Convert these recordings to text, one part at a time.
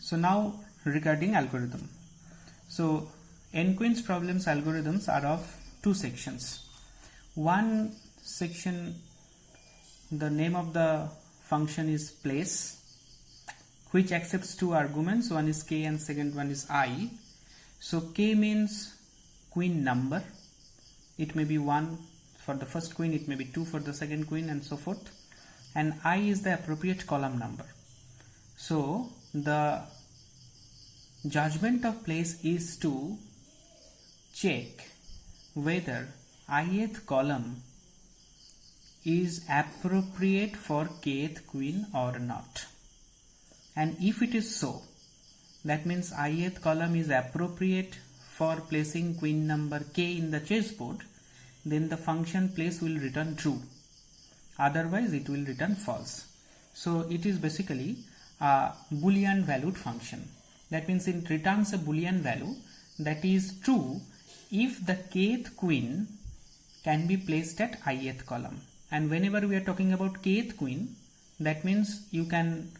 So now regarding algorithm. So n-queens problems algorithms are of two sections. One section, the name of the function is place, which accepts two arguments. One is k and second one is I. So k means queen number. It may be 1 for the first queen, it may be 2 for the second queen, and so forth. And I is the appropriate column number. So the judgment of place is to check whether ith column is appropriate for kth queen or not. And if it is so, that means ith column is appropriate for placing queen number k in the chessboard, then the function place will return true. Otherwise it will return false. So it is basically a Boolean valued function. That means it returns a Boolean value that is true if the kth queen can be placed at ith column. And whenever we are talking about kth queen, that means you can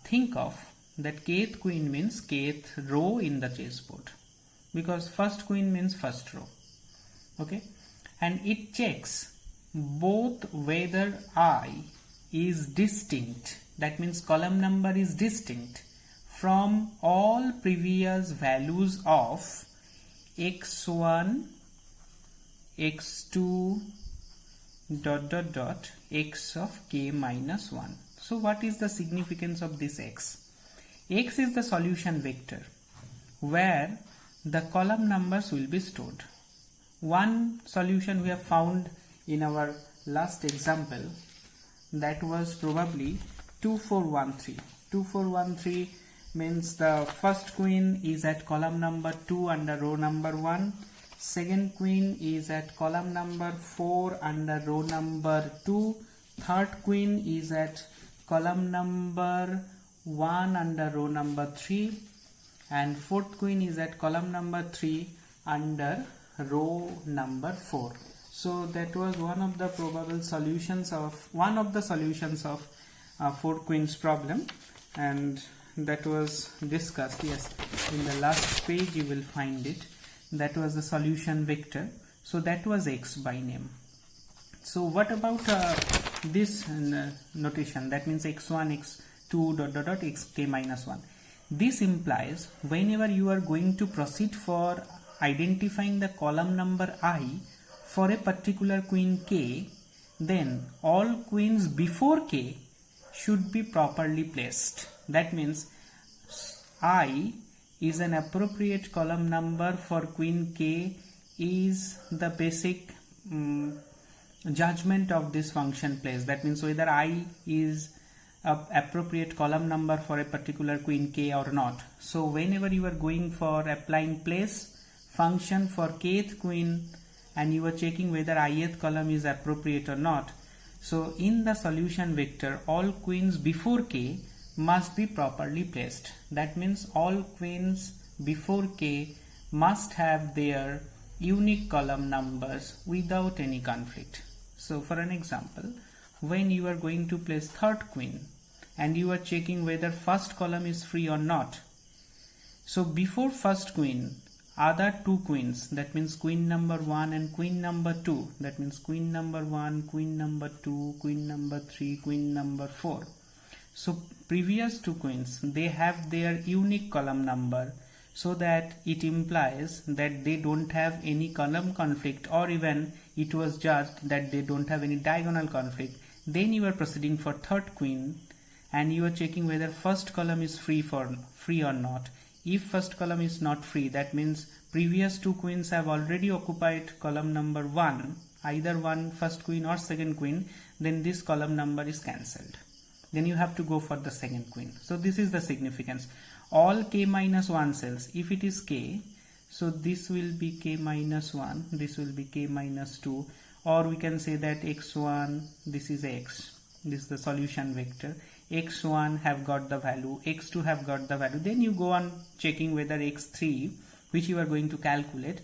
think of that kth queen means kth row in the chessboard, because first queen means first row. Okay, and it checks both whether I is distinct, that means column number is distinct from all previous values of x1, x2 x of k minus 1. So what is the significance of this x? X is the solution vector where the column numbers will be stored. One solution we have found in our last example, that was probably 2413. 2413 means the first queen is at column number 2 under row number 1, second queen is at column number 4 under row number 2, third queen is at column number 1 under row number 3, and fourth queen is at column number 3 under row number 4. So that was one of the probable solutions of four queens problem, and that was discussed. Yes, in the last page you will find it. That was the solution vector. So that was x by name. So what about this notation, that means x1 x2 xk minus 1. This implies whenever you are going to proceed for identifying the column number I for a particular queen k, then all queens before k should be properly placed. That means I is an appropriate column number for queen k is the basic judgment of this function place. That means whether I is a appropriate column number for a particular queen k or not. So whenever you are going for applying place function for kth queen and you are checking whether ith column is appropriate or not, so in the solution vector all queens before k must be properly placed. That means all queens before k must have their unique column numbers without any conflict. So for an example, when you are going to place third queen and you are checking whether first column is free or not, so before first queen other two queens, that means queen number 1 and queen number 2, that means queen number 1, queen number 2, queen number 3, queen number 4. So previous two queens, they have their unique column number, so that it implies that they don't have any column conflict, or even it was judged that they don't have any diagonal conflict. Then you are proceeding for third queen and you are checking whether first column is free or not. If first column is not free, that means previous two queens have already occupied column number 1, either one first queen or second queen, then this column number is cancelled. Then you have to go for the second queen. So this is the significance. All k minus 1 cells, if it is k, so this will be k minus 1, this will be k minus 2, or we can say that x1, this is x, this is the solution vector, x1 have got the value, x2 have got the value. Then you go on checking whether x3, which you are going to calculate,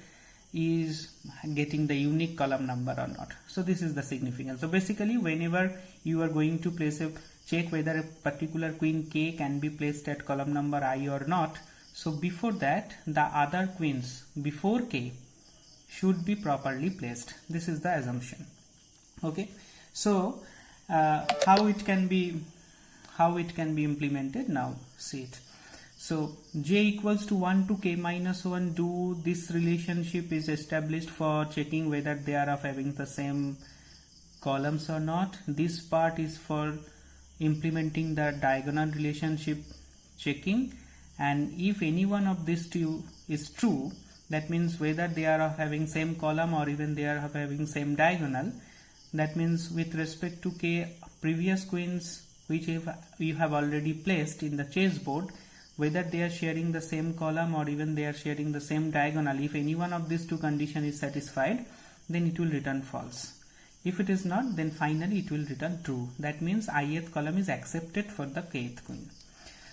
is getting the unique column number or not. So this is the significance. So basically whenever you are going to place a check whether a particular queen k can be placed at column number I or not. So before that, the other queens before k should be properly placed. This is the assumption. Okay, so how it can be implemented, now see it. So j equals to 1 to k minus 1, do this relationship is established for checking whether they are of having the same columns or not. This part is for implementing the diagonal relationship checking, and if any one of these two is true, that means whether they are of having same column or even they are of having same diagonal. That means with respect to k previous queens which you have already placed in the chessboard, whether they are sharing the same column or even they are sharing the same diagonal, if any one of these two conditions is satisfied, then it will return false. If it is not, then finally it will return true. That means ith column is accepted for the kth queen.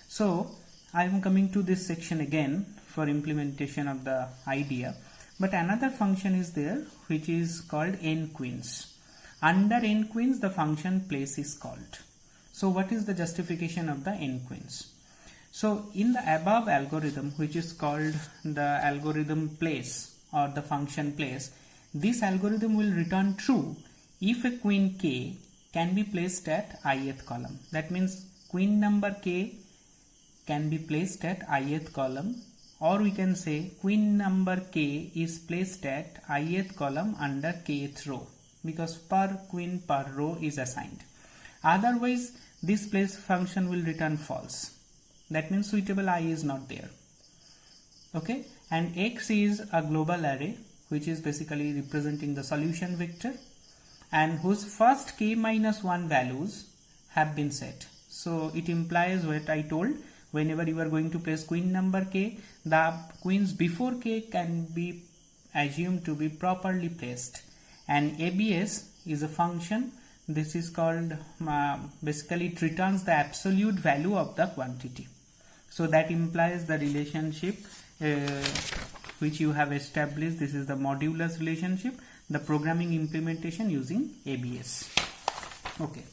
So I am coming to this section again for implementation of the idea, but another function is there which is called n queens. Under n queens the function place is called. So what is the justification of the n queens? So in the above algorithm, which is called the algorithm place or the function place, this algorithm will return true if a queen k can be placed at ith column. That means queen number k can be placed at ith column, or we can say queen number k is placed at ith column under kth row, because per queen per row is assigned. Otherwise this place function will return false. That means suitable I is not there. Okay, and X is a global array which is basically representing the solution vector and whose first k minus 1 values have been set. So it implies what I told, whenever you are going to place queen number k, the queens before k can be assumed to be properly placed. And ABS is a function. This is called basically it returns the absolute value of the quantity. So that implies the relationship which you have established. This is the modulus relationship, the programming implementation using ABS. Okay,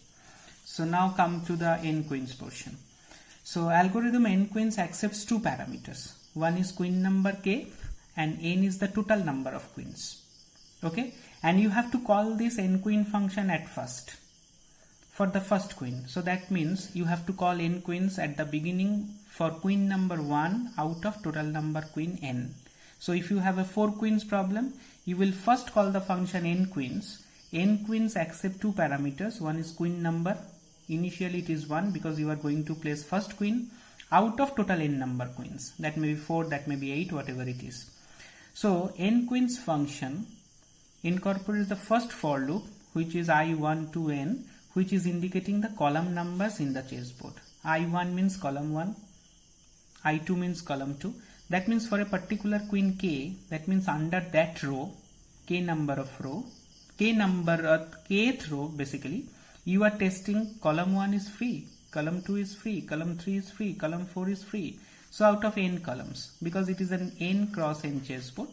so now come to the n queens portion. So algorithm n queens accepts two parameters. One is queen number k and n is the total number of queens. Okay, and you have to call this n queen function at first for the first queen. So that means you have to call n queens at the beginning for queen number 1 out of total number queen n. So if you have a 4 queens problem, you will first call the function n queens. N queens accept two parameters. One is queen number. Initially it is 1 because you are going to place first queen out of total n number queens. That may be 4, that may be 8, whatever it is. So n queens function incorporates the first for loop, which is I1 to n, which is indicating the column numbers in the chessboard. I1 means column 1, I2 means column 2. That means for a particular queen k, that means under that row, k number of row, kth row basically, you are testing column 1 is free, column 2 is free, column 3 is free, column 4 is free. So out of n columns, because it is an n cross n chessboard,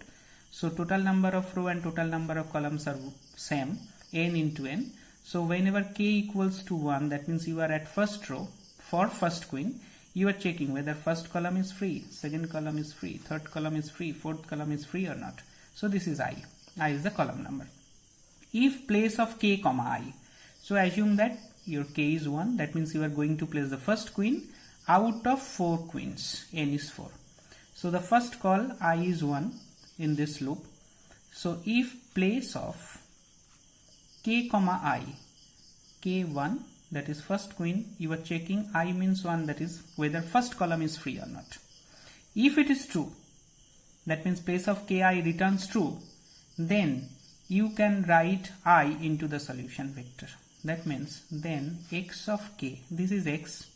so total number of row and total number of columns are same, n into n. So whenever k equals to 1, that means you are at first row for first queen, you are checking whether first column is free, second column is free, third column is free, fourth column is free or not. So this is I is the column number. If place of k comma I, so assume that your k is 1, that means you are going to place the first queen out of 4 queens, n is 4. So the first call I is 1 in this loop. So if place of k comma I, k1, that is first queen, you are checking I means 1, that is whether first column is free or not. If it is true, that means place of ki returns true, then you can write I into the solution vector. That means then x of k, this is x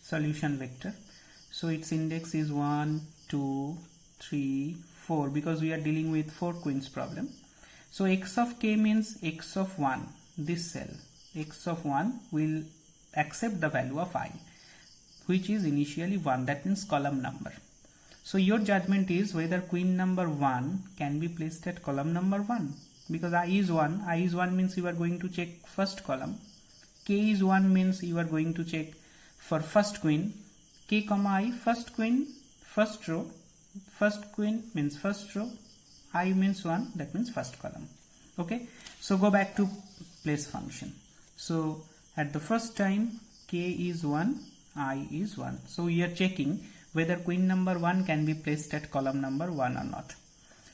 solution vector, so its index is 1, 2, 3, 4 because we are dealing with 4 queens problem. So x of k means x of 1, this cell x of 1 will accept the value of I, which is initially 1, that means column number. So your judgment is whether queen number 1 can be placed at column number 1, because I is 1 means you are going to check first column, k is 1 means you are going to check for first queen, k comma I, first queen, first row, first queen means first row, I means 1, that means first column. Okay, so go back to place function. So at the first time k is 1, I is 1. So we are checking whether queen number 1 can be placed at column number 1 or not.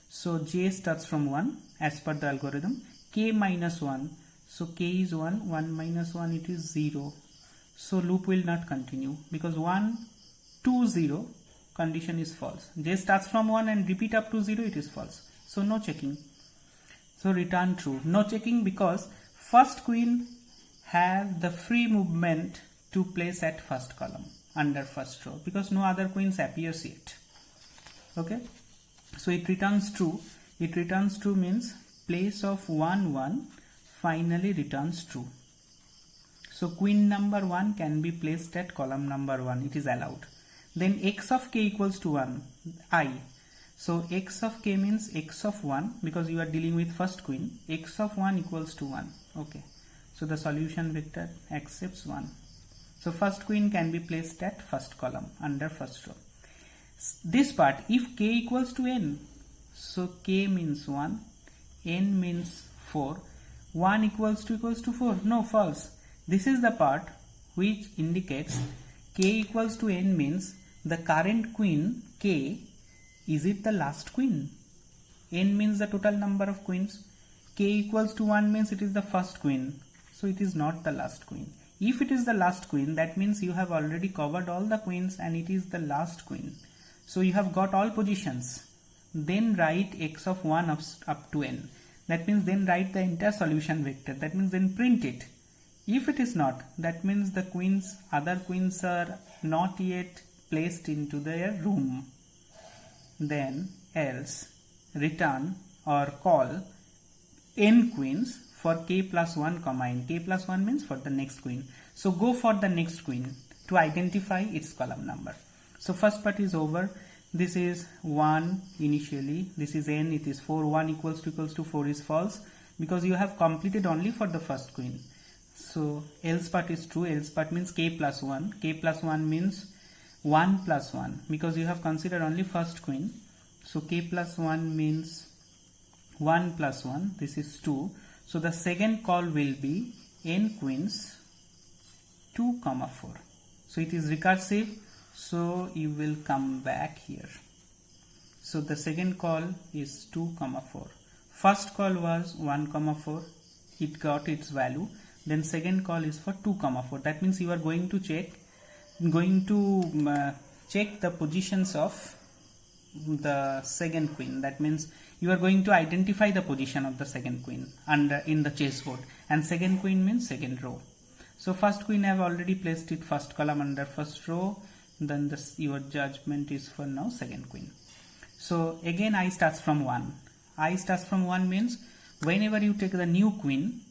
So j starts from 1 as per the algorithm, k minus 1. So k is 1, 1 minus 1 it is 0. So loop will not continue because 1, 2, 0 condition is false. J starts from 1 and repeat up to 0, it is false. So no checking. So return true. No checking because first queen have the free movement to place at first column under first row because no other queens appears yet. Okay. So it returns true. It returns true means place of 1, 1 finally returns true. So queen number 1 can be placed at column number 1. It is allowed. Then x of k equals to 1, I. So x of k means x of 1 because you are dealing with first queen. X of 1 equals to 1. Okay. So the solution vector accepts 1. So first queen can be placed at first column under first row. This part, if k equals to n, so k means 1, n means 4, 1 equals to 4, no, false. This is the part which indicates k equals to n means the current queen k, is it the last queen? N means the total number of queens. K equals to 1 means it is the first queen. So it is not the last queen. If it is the last queen, that means you have already covered all the queens and it is the last queen. So you have got all positions. Then write x of 1 up to n. That means then write the entire solution vector. That means then print it. If it is not, that means the queens, other queens are not yet placed into their room. Then else return or call n queens for k plus 1 comma n. K plus 1 means for the next queen. So go for the next queen to identify its column number. So first part is over. This is 1 initially. This is n. It is 4. 1 equals to 4 is false because you have completed only for the first queen. So else part is true. Else part means k plus 1. K plus 1 means 1 plus 1 because you have considered only first queen. So k plus 1 means 1 plus 1. This is 2. So the second call will be n queens 2 comma 4. So it is recursive. So you will come back here. So the second call is 2 comma 4. First call was 1 comma 4. It got its value. Then second call is for 2 comma 4. That means you are going to check the positions of the second queen. That means you are going to identify the position of the second queen in the chessboard, and second queen means second row. So first queen I have already placed it first column under first row. Then your judgment is for now second queen. So again I starts from 1. I starts from 1 means whenever you take the new queen,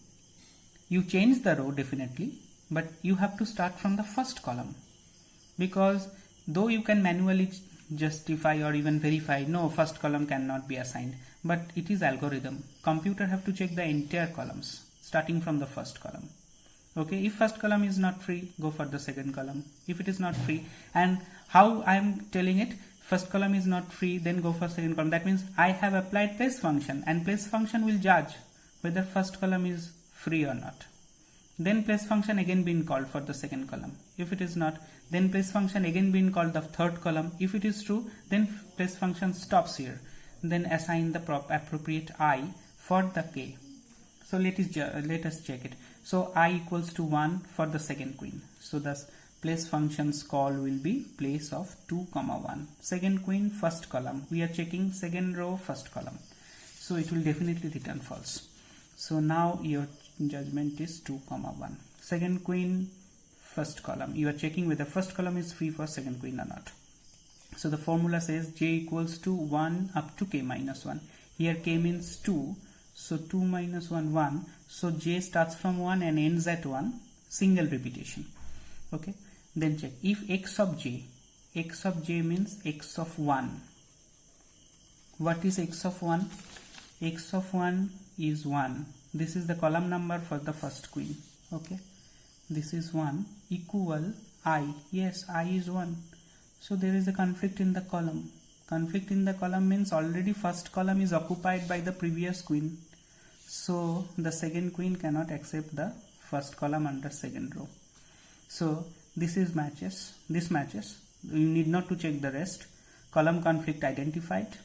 you change the row definitely, but you have to start from the first column, because though you can manually justify or even verify, no, first column cannot be assigned, but it is algorithm. Computer have to check the entire columns starting from the first column. Okay, if first column is not free, go for the second column. If it is not free, and how I am telling it, first column is not free, then go for second column. That means I have applied place function, and place function will judge whether first column is free or not. Then place function again being called for the second column. If it is not, then place function again being called the third column. If it is true, then place function stops here. Then assign the appropriate I for the k. So let us check it. So I equals to 1 for the second queen. So thus place function's call will be place of 2 comma 1. Second queen first column. We are checking second row first column. So it will definitely return false. So now your judgment is 2 comma 1. Second queen first column. You are checking whether first column is free for second queen or not. So the formula says j equals to 1 up to k minus 1. Here k means 2. So 2 minus 1, 1. So j starts from 1 and ends at 1. Single repetition. Okay. Then check. If x of j means x of 1. What is x of 1? X of 1 is 1. This is the column number for the first queen. Okay. this is 1 equal I. Yes, I is 1. So there is a conflict in the column. Conflict in the column means already first column is occupied by the previous queen. So the second queen cannot accept the first column under second row. So this matches. You need not to check the rest. Column conflict identified.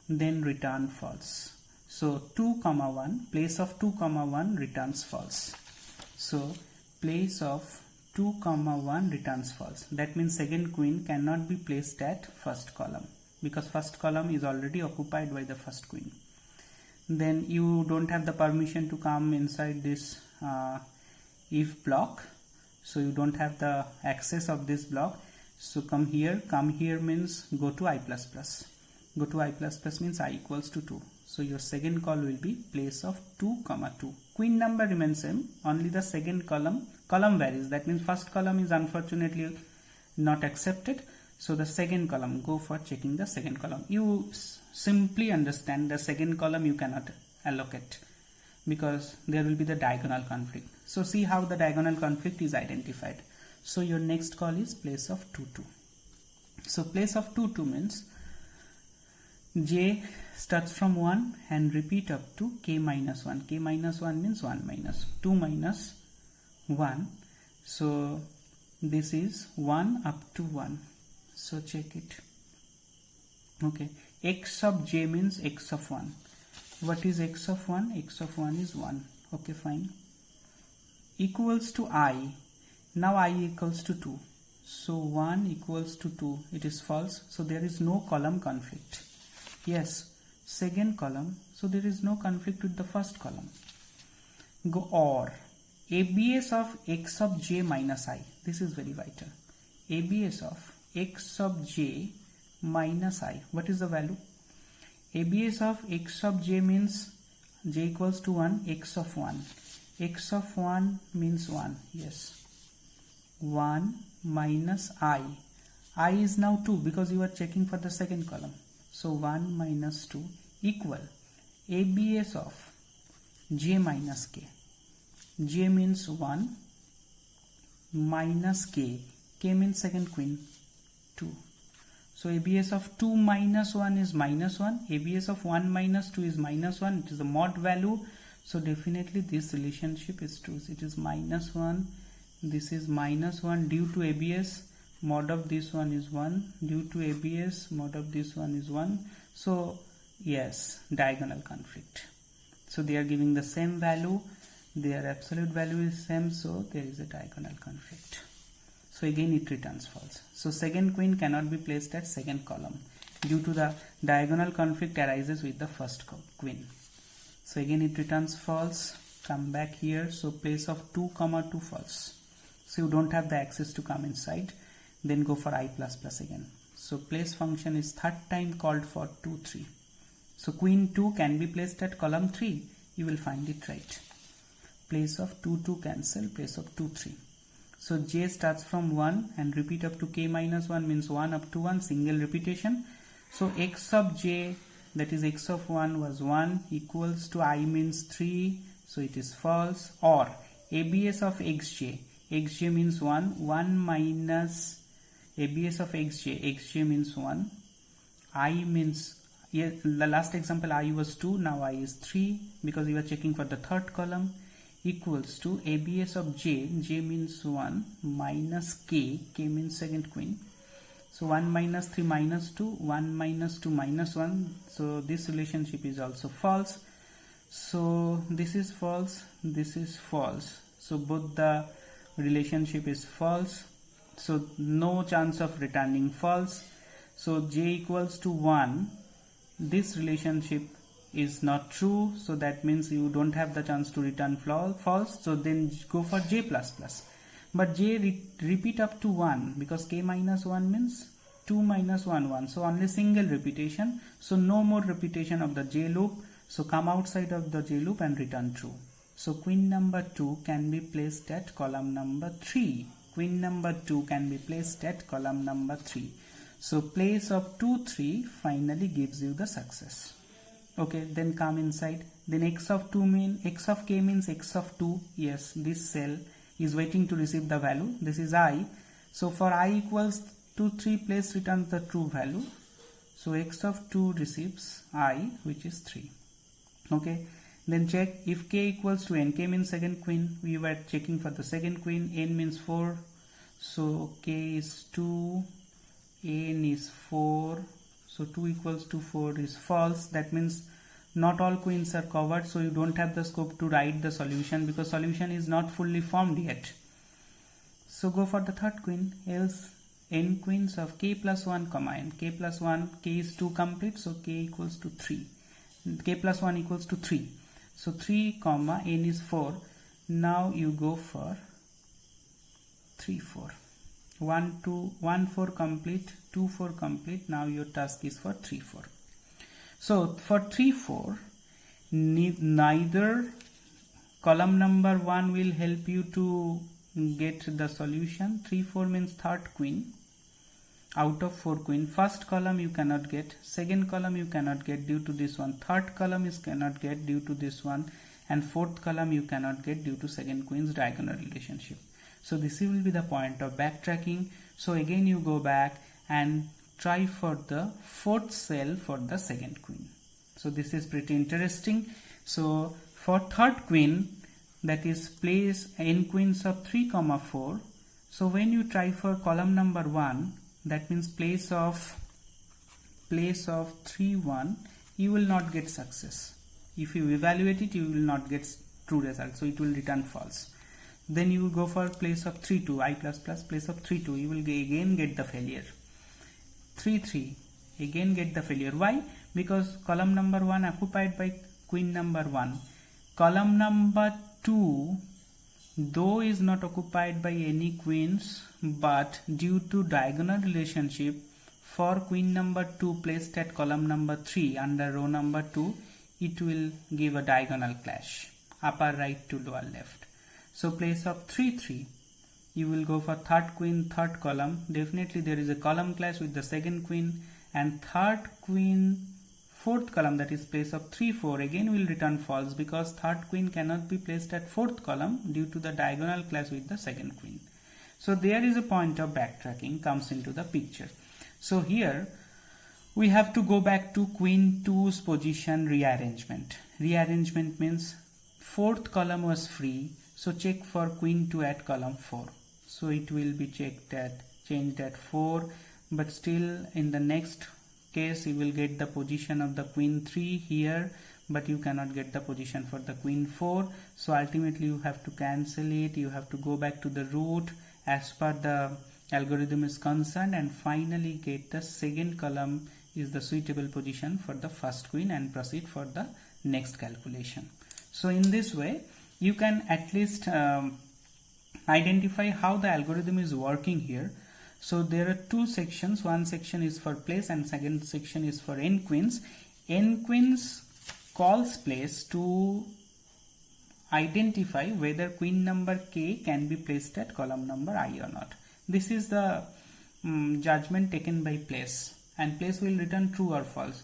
Then return false. So 2, 1, place of 2, 1 returns false. So place of 2, 1 returns false. That means second queen cannot be placed at first column because first column is already occupied by the first queen. Then you don't have the permission to come inside this if block. So you don't have the access of this block. So come here means go to I++. Go to I++ means I equals to 2. So your second call will be place of 2, 2. Queen number remains same, only the second column varies. That means first column is unfortunately not accepted. So the second column, go for checking the second column. You simply understand the second column you cannot allocate because there will be the diagonal conflict. So see how the diagonal conflict is identified. So your next call is place of 2, 2. So place of 2, 2 means J starts from 1 and repeat up to K minus 1. K minus 1 means 1 minus 2 minus 1. So this is 1 up to 1. So check it. Okay. X of J means X of 1. What is X of 1? X of 1 is 1. Okay, fine. Equals to I. Now I equals to 2. So 1 equals to 2. It is false. So there is no column conflict. Yes, second column. So there is no conflict with the first column. Go OR. ABS of X of J minus I. This is very vital. ABS of X of J minus I. What is the value? ABS of X of J means J equals to 1. X of 1. X of 1 means 1. Yes. 1 minus I. I is now 2 because you are checking for the second column. So 1 minus 2 equal ABS of J minus K. J means 1 minus K. K means second queen 2. So ABS of 2 minus 1 is minus 1. ABS of 1 minus 2 is minus 1. It is the mod value. So definitely this relationship is true. It is minus 1. This is minus 1 due to ABS. Mod of this one is 1. Due to ABS, mod of this one is 1. So yes, diagonal conflict. So they are giving the same value. Their absolute value is same. So there is a diagonal conflict. So again it returns false. So second queen cannot be placed at second column due to the diagonal conflict arises with the first queen. So again it returns false. Come back here. So place of 2, 2 false. So you don't have the access to come inside. Then go for I++ again. So place function is third time called for 2, 3. So queen 2 can be placed at column 3. You will find it right. Place of 2, 2 cancel. Place of 2, 3. So J starts from 1 and repeat up to K minus 1 means 1 up to 1, single repetition. So X of J, that is X of 1 was 1 equals to I means 3. So it is false. Or ABS of XJ. XJ means 1. 1 minus ABS of XJ. XJ means 1. I means, yeah, the last example I was 2. Now I is 3 because you are checking for the third column. Equals to ABS of J. J means 1 minus K. K means second queen. So 1 minus 3 minus 2. 1 minus 2 minus 1. So this relationship is also false. So this is false. This is false. So both the relationship is false. So no chance of returning false. So J equals to 1. This relationship is not true. So that means you don't have the chance to return false. So then go for J++. But J repeat up to 1 because K minus 1 means 2 minus 1, 1. So only single repetition. So no more repetition of the J loop. So come outside of the J loop and return true. So queen number 2 can be placed at column number 3. Queen number 2 can be placed at column number 3. So place of 2, 3 finally gives you the success. Okay, then come inside. Then X of 2 mean X of K means X of 2. Yes, this cell is waiting to receive the value. This is I. So for I equals to 3, place returns the true value. So x of 2 receives I, which is 3. Okay. Then check if k equals to n. K means second queen. We were checking for the second queen. N means 4. So k is 2. N is 4. So 2 equals to 4 is false. That means not all queens are covered. So you don't have the scope to write the solution because solution is not fully formed yet. So go for the third queen. Else n queens of k plus 1 comma n. K plus 1, k is 2 complete. So k equals to 3. K plus 1 equals to 3. So 3 comma n is 4. Now you go for 3 4. 1 2 1 4 complete, 2 4 complete. Now your task is for 3 4. So for 3 4, neither column number 1 will help you to get the solution. 3 4 means third queen out of 4 queen. First column you cannot get, second column you cannot get due to this one, third column is cannot get due to this one, and fourth column you cannot get due to second queen's diagonal relationship. So this will be the point of backtracking. So again you go back and try for the fourth cell for the second queen. So this is pretty interesting. So for third queen, that is place n queens of 3 comma 4. So when you try for column number 1, that means place of 3 1, you will not get success. If you evaluate it, you will not get true result. So it will return false. Then you will go for place of 3 2, I plus plus, place of 3 2, you will again get the failure. 3 3, again get the failure. Why? Because column number 1 occupied by queen number 1. Column number 2 though is not occupied by any queens, but due to diagonal relationship, for queen number 2 placed at column number 3 under row number 2, it will give a diagonal clash, upper right to lower left. So place of 3 3, you will go for third queen, third column. Definitely there is a column clash with the second queen, and third queen, fourth column, that is place of 3 4, again will return false because third queen cannot be placed at fourth column due to the diagonal clash with the second queen. So there is a point of backtracking comes into the picture. So here we have to go back to queen 2's position rearrangement. Rearrangement means fourth column was free, so check for queen 2 at column 4. So it will be checked at changed at 4, but still in the next case you will get the position of the queen 3 here, but you cannot get the position for the queen 4. So ultimately you have to cancel it, you have to go back to the root as per the algorithm is concerned, and finally get the second column is the suitable position for the first queen and proceed for the next calculation. So in this way you can at least identify how the algorithm is working here. So there are two sections. One section is for place and second section is for n queens. N queens calls place to identify whether queen number k can be placed at column number I or not. This is the judgment taken by place, and place will return true or false.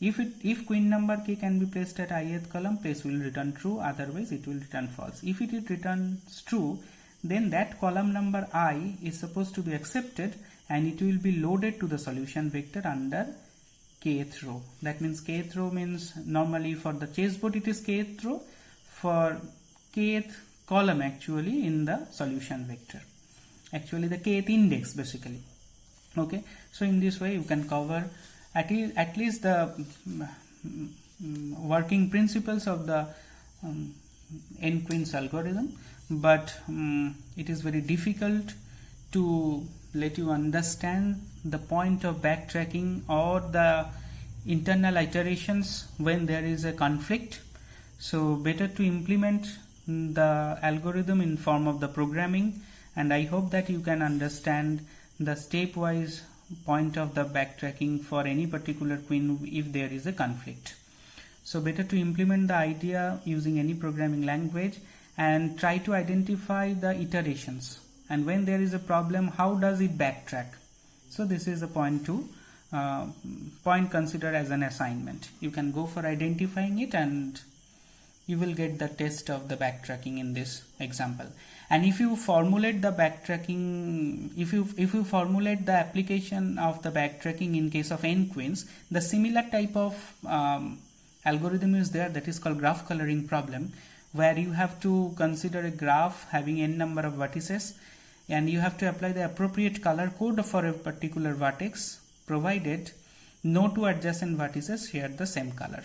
If queen number k can be placed at ith column, place will return true, otherwise it will return false. If it returns true, then that column number I is supposed to be accepted and it will be loaded to the solution vector under kth row. That means kth row means normally for the chessboard it is kth row, for kth column actually in the solution vector, actually the kth index basically. Okay, so in this way you can cover at least the working principles of the n queens algorithm, but it is very difficult to let you understand the point of backtracking or the internal iterations when there is a conflict. So better to implement the algorithm in form of the programming, and I hope that you can understand the stepwise point of the backtracking for any particular queen if there is a conflict. So better to implement the idea using any programming language and try to identify the iterations, and when there is a problem, how does it backtrack. So this is a point to consider as an assignment. You can go for identifying it and you will get the test of the backtracking in this example. And if you formulate the backtracking, if you formulate the application of the backtracking in case of n queens, the similar type of algorithm is there, that is called graph coloring problem, where you have to consider a graph having n number of vertices, and you have to apply the appropriate color code for a particular vertex, provided no two adjacent vertices share the same color.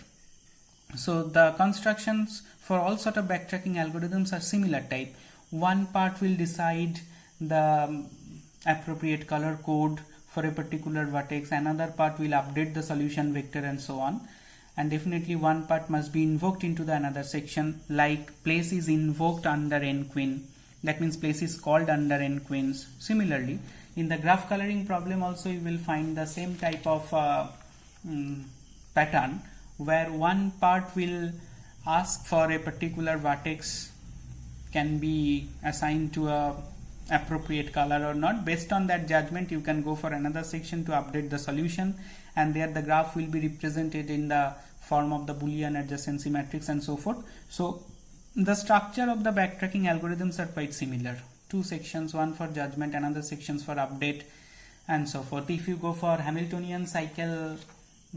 So the constructions for all sort of backtracking algorithms are similar type. One part will decide the appropriate color code for a particular vertex, another part will update the solution vector, and so on. And definitely one part must be invoked into the another section, like place is invoked under n queen, that means place is called under n queens. Similarly, in the graph coloring problem also you will find the same type of pattern, where one part will ask for a particular vertex can be assigned to a appropriate color or not. Based on that judgment, you can go for another section to update the solution, and there the graph will be represented in the form of the Boolean adjacency matrix and so forth. So the structure of the backtracking algorithms are quite similar. Two sections, one for judgment, another sections for update, and so forth. If you go for Hamiltonian cycle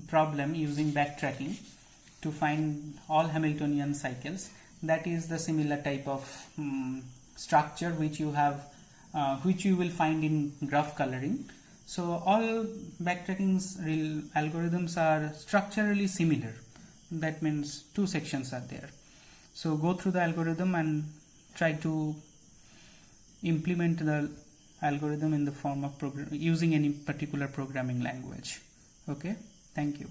problem using backtracking to find all Hamiltonian cycles, that is the similar type of structure which you have, which you will find in graph coloring. So all backtracking algorithms are structurally similar. That means two sections are there. So go through the algorithm and try to implement the algorithm in the form of using any particular programming language. Okay, thank you.